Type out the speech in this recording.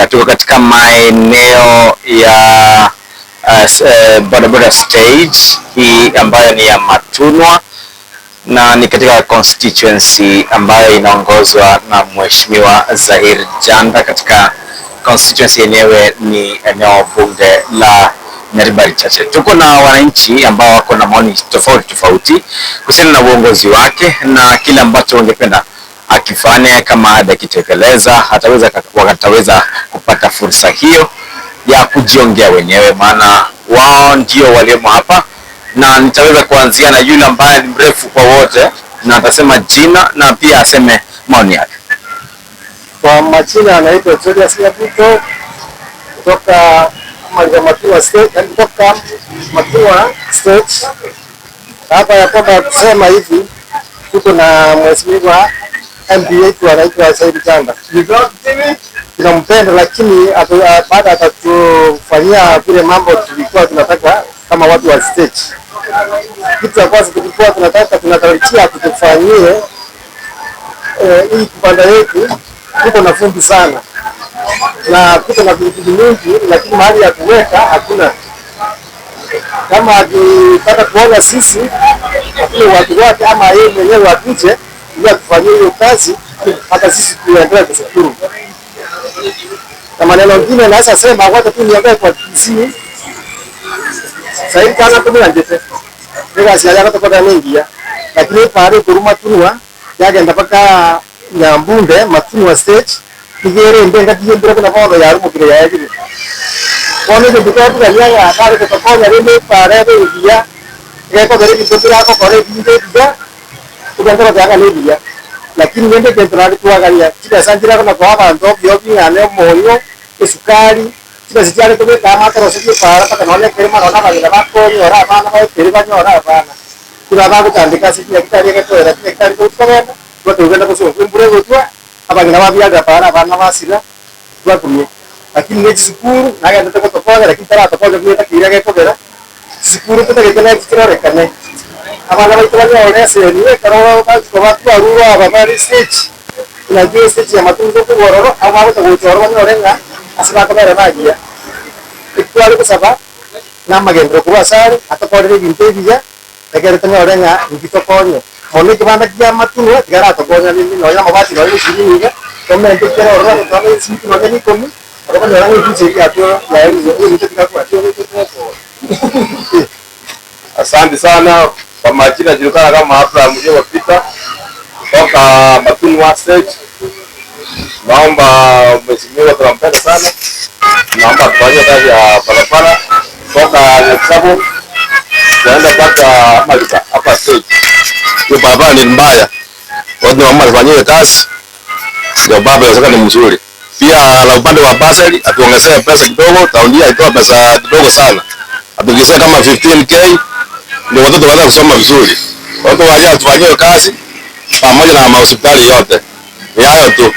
tuko katika maeneo ya bodaboda stage hii ambayo ni ya Matunwa na ni katika constituency ambayo inaongozwa na Mheshimiwa Zahir Janda. Katika constituency yenyewe ni eneo bunge la Nyaribari Chache. Tuko na wananchi ambao wako na maoni tofauti kuhusiana na uongozi wake na kile ambacho wangependa akifanya, kama akitekeleza wataweza kupata fursa hiyo ya kujiongea wenyewe, maana wao ndio waliomo hapa, na nitaweza kuanzia na yule ambaye ni mrefu kwa wote na atasema jina na pia aseme maoni yake. Kwa majina anaitwa Julius Nyabuto kutoka Matunwa State, kutoka Matunwa State. Hapa ya kwamba kusema hivi, tuko na mheshimiwa MPA tu anaitwa Zahir Janda. Tunampenda, lakini baada atatufanyia vile mambo tulikuwa tunataka kama watu wa state. Kitu cha kwanza tulikuwa tunatarajia tutufanyie hii kibanda yetu. Tuko na fundi sana na tuko na vitu vingi, lakini mahali ya kuweka hakuna. Kama akitaka kuona sisi hakuna watu wake ama yeye mwenyewe wakuje ili kufanyia hiyo kazi, hata sisi tuendelee kushukuru. Na maneno mengine naweza sema wacha tu niangalie kwa kisi. Sasa kana tu njete. Ndio siaja kutoka mengi, lakini pale kuruma tunwa yaje ndapaka Nyambunde Matunwa State kigere ndenga kiyendera kuna bodo ya rumu kire ya hivi. Kwa nini tukao tukalianga habari kutoka rende pale ndia ngeko dere kitu yako kore binde bida kutoka kwa ndia, lakini nende kentrali tuangalia kila sanjira kuna kwa bantu byobi ane moyo isukari kila sijale to kama tarosiki para paka nole kirima rona bagila bako ni ora bana ba kirima ni ora bana kuna bago tandika sisi ya kitari ke to era kitari ko tukana kwa tugenda kusoma kumbure gotwa abagina babiaga para bana basira kwa kumye, lakini ni sikuru na ga ndako to kwa lakini tara to kwa ni takira ke kogera sikuru to ke tena kitira rekane abana baitwa ore se ni karo ba ko ba kwa ruwa babari stage na je stage ya Matunwa ko gororo abana to gochoro ni orenga asira ko bere magia ikwali ko saba na magendro ko asari atokore binte biya tegere tena orenga ngitokonyo mone kibanda kia Matunwa tigara tokonya ni noya mabati no ni siniga kome ndikera orora tano sisi no ni komi kwa ndio rangi hizi ya tu ya hizo ni kitu kwa tu. Asante sana. Kwa majina julikana kama hapa mje wapita kutoka Matunwa State. Naomba mheshimiwa, tunampenda sana, naomba tufanye kazi ya barabara kutoka Nyasabu naenda mpaka Malika hapa stage. Hiyo barabara ni mbaya, watu naomba tufanyie kazi ndio baba yawezekana ni mzuri. Pia na upande wa basari atuongezee pesa kidogo, taundia itoa pesa kidogo sana, atuongezee kama 15k ndio watoto waanze kusoma vizuri. Watu waje tufanyie kazi pamoja na hospitali yote. Ni hayo tu.